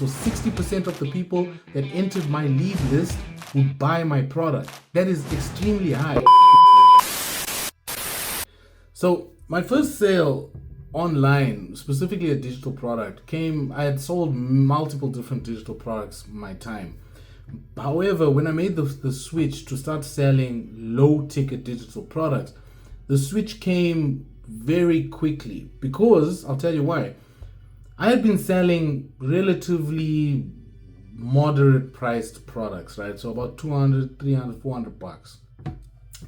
So 60% of the people that entered my lead list would buy my product. That is extremely high. So my first sale online, specifically a digital product, I had sold multiple different digital products in my time. However, when I made the switch to start selling low ticket digital products, the switch came very quickly because I'll tell you why. I had been selling relatively moderate priced products, right? So about 200, 300, 400 bucks.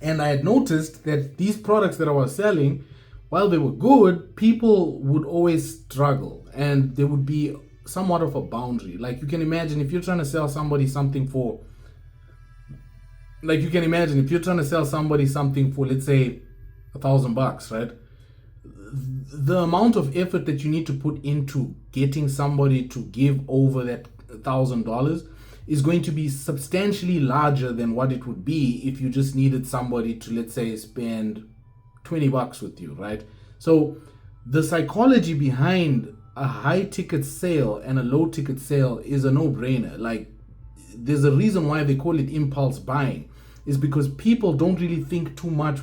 And I had noticed that these products that I was selling, while they were good, people would always struggle and there would be somewhat of a boundary. Like you can imagine if you're trying to sell somebody something for, let's say, $1,000, right? The amount of effort that you need to put into getting somebody to give over that $1,000 is going to be substantially larger than what it would be if you just needed somebody to, let's say, spend $20 with you, right? So the psychology behind a high ticket sale and a low ticket sale is a no-brainer. Like, there's a reason why they call it impulse buying, is because people don't really think too much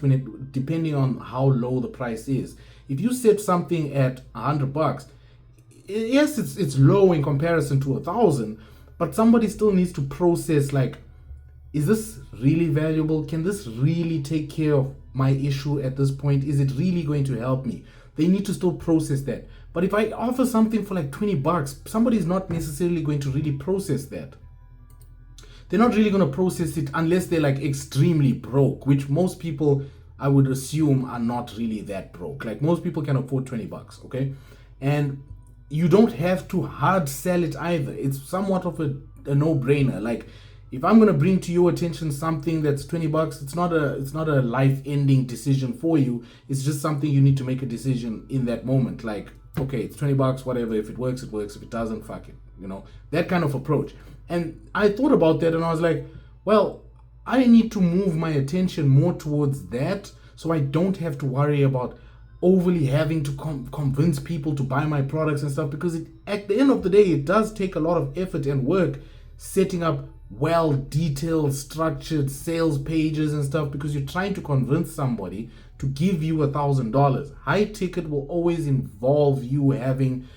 depending on how low the price is. If you set something at $100, yes, it's low in comparison to 1,000, but somebody still needs to process, like, is this really valuable? Can this really take care of my issue at this point? Is it really going to help me? They need to still process that. But if I offer something for like $20, somebody's not necessarily going to really process that. They're not really going to process it unless they're like extremely broke, which most people, I would assume, are not really that broke. Like most people can afford $20, okay? And you don't have to hard sell it either. It's somewhat of a no-brainer. Like, if I'm gonna bring to your attention something that's $20, it's not a life-ending decision for you. It's just something you need to make a decision in that moment. Like, okay, it's $20, whatever. If it works, it works. If it doesn't, fuck it. You know, that kind of approach. And I thought about that, and I was like, well, I need to move my attention more towards that, so I don't have to worry about overly having to convince people to buy my products and stuff, because at the end of the day, it does take a lot of effort and work setting up well detailed, structured sales pages and stuff, because you're trying to convince somebody to give you $1,000. High ticket will always involve you having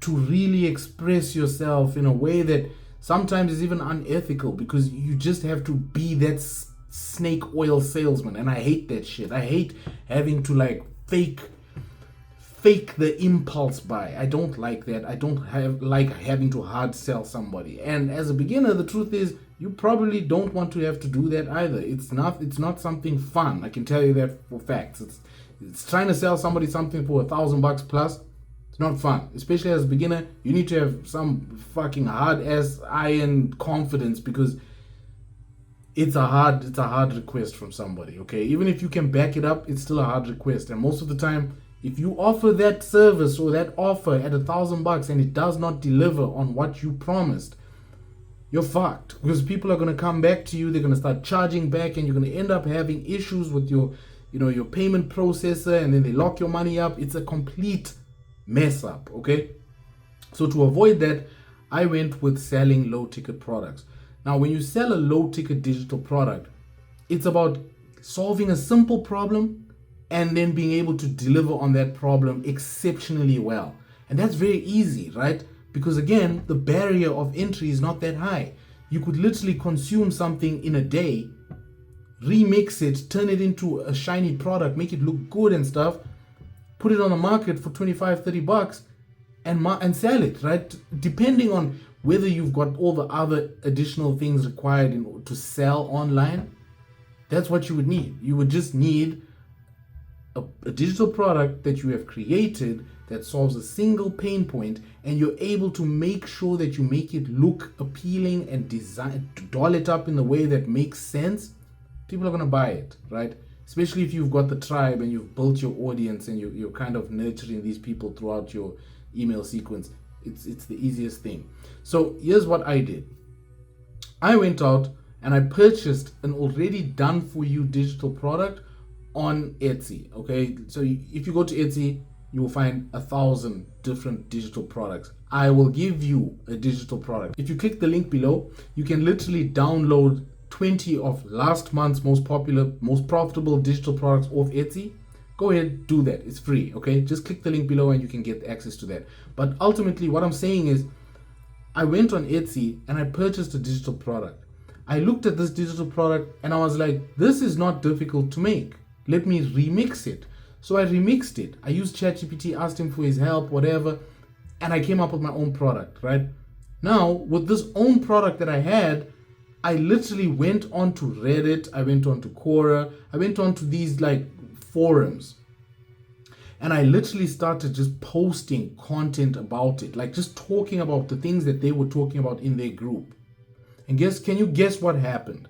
to really express yourself in a way that sometimes is even unethical, because you just have to be that snake oil salesman, and I hate that shit. I hate having to like fake the impulse buy. I don't like that. I don't like having to hard sell somebody. And as a beginner, the truth is you probably don't want to have to do that either. It's not something fun. I can tell you that for facts. It's trying to sell somebody something for $1,000 plus. It's not fun, especially as a beginner. You need to have some fucking hard ass iron confidence, because it's a hard request from somebody. Okay, even if you can back it up, it's still a hard request. And most of the time, if you offer that service or that offer at $1,000 and it does not deliver on what you promised, you're fucked, because people are going to come back to you. They're going to start charging back, and you're going to end up having issues with your payment processor, and then they lock your money up. It's a complete mess up. Okay, so to avoid that, I went with selling low ticket products. Now, when you sell a low ticket digital product, it's about solving a simple problem and then being able to deliver on that problem exceptionally well. And that's very easy, right? Because again, the barrier of entry is not that high. You could literally consume something in a day, remix it, turn it into a shiny product, make it look good and stuff, put it on the market for $25-$30 and sell it, right? Depending on whether you've got all the other additional things required to sell online, that's what you would need. You would just need a digital product that you have created that solves a single pain point, and you're able to make sure that you make it look appealing and design to doll it up in the way that makes sense. People are going to buy it, right? Especially if you've got the tribe and you've built your audience and you're kind of nurturing these people throughout your email sequence. It's the easiest thing. So here's what I did. I went out and I purchased an already done for you digital product on Etsy. Okay, so if you go to Etsy, you will find 1,000 different digital products. I will give you a digital product. If you click the link below, you can literally download 20 of last month's most popular, most profitable digital products off Etsy. Go ahead, do that. It's free, okay? Just click the link below and you can get access to that. But ultimately, what I'm saying is, I went on Etsy and I purchased a digital product. I looked at this digital product and I was like, this is not difficult to make. Let me remix it. So I remixed it. I used ChatGPT, asked him for his help, whatever, and I came up with my own product, right? Now, with this own product that I had, I literally went onto Reddit, I went onto Quora, I went onto these like forums, and I literally started just posting content about it, like just talking about the things that they were talking about in their group. And can you guess what happened?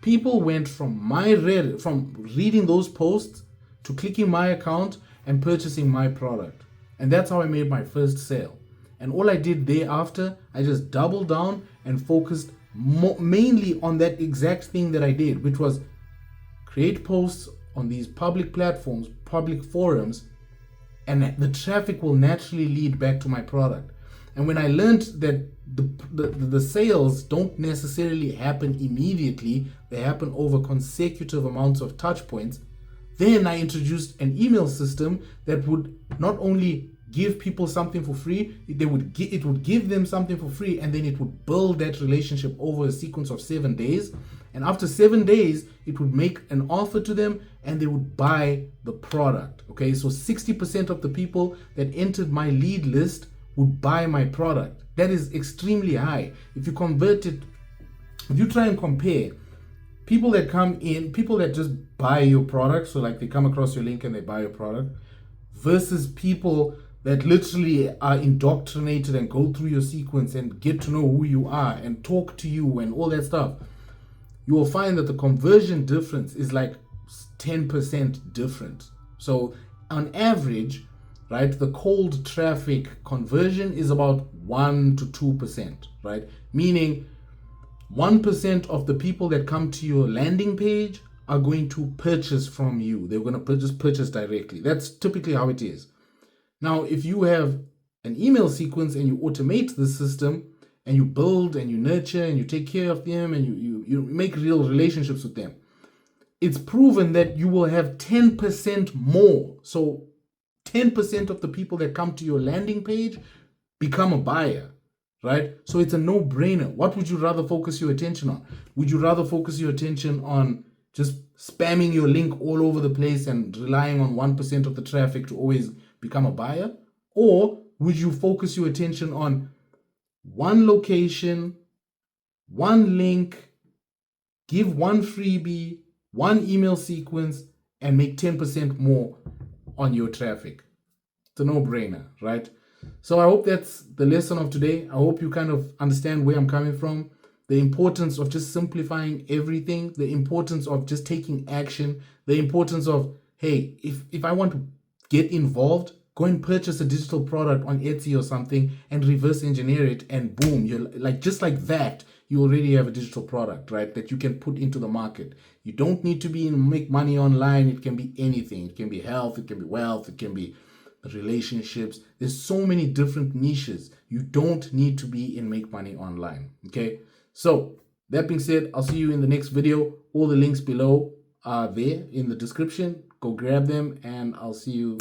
People went from my Reddit, from reading those posts to clicking my account and purchasing my product. And that's how I made my first sale. And all I did thereafter, I just doubled down and focused mainly on that exact thing that I did, which was create posts on these public platforms, public forums, and the traffic will naturally lead back to my product. And when I learned that the sales don't necessarily happen immediately, they happen over consecutive amounts of touch points, then I introduced an email system that would not only give people something for free, it would give them something for free, and then it would build that relationship over a sequence of 7 days. And after 7 days, it would make an offer to them and they would buy the product. Okay, so 60% of the people that entered my lead list would buy my product. That is extremely high. If you convert it, if you try and compare people that come in, people that just buy your product, so like they come across your link and they buy your product, versus people that literally are indoctrinated and go through your sequence and get to know who you are and talk to you and all that stuff, you will find that the conversion difference is like 10% different. So on average, right, the cold traffic conversion is about 1 to 2%, right? Meaning 1% of the people that come to your landing page are going to purchase from you. They're going to just purchase directly. That's typically how it is. Now, if you have an email sequence and you automate the system and you build and you nurture and you take care of them and you make real relationships with them, it's proven that you will have 10% more. So 10% of the people that come to your landing page become a buyer, right? So it's a no-brainer. What would you rather focus your attention on? Would you rather focus your attention on just spamming your link all over the place and relying on 1% of the traffic to always become a buyer? Or would you focus your attention on one location, one link, give one freebie, one email sequence, and make 10% more on your traffic? It's a no-brainer, right? So I hope that's the lesson of today. I hope you kind of understand where I'm coming from, the importance of just simplifying everything, the importance of just taking action, the importance of, hey, if I want to get involved, go and purchase a digital product on Etsy or something and reverse engineer it, and boom, you're like, just like that, you already have a digital product, right, that you can put into the market. You don't need to make money online. It can be anything. It can be health, it can be wealth, it can be relationships. There's so many different niches. You don't need to be in make money online. Okay, so that being said, I'll see you in the next video. All the links below are there in the description. Go grab them and I'll see you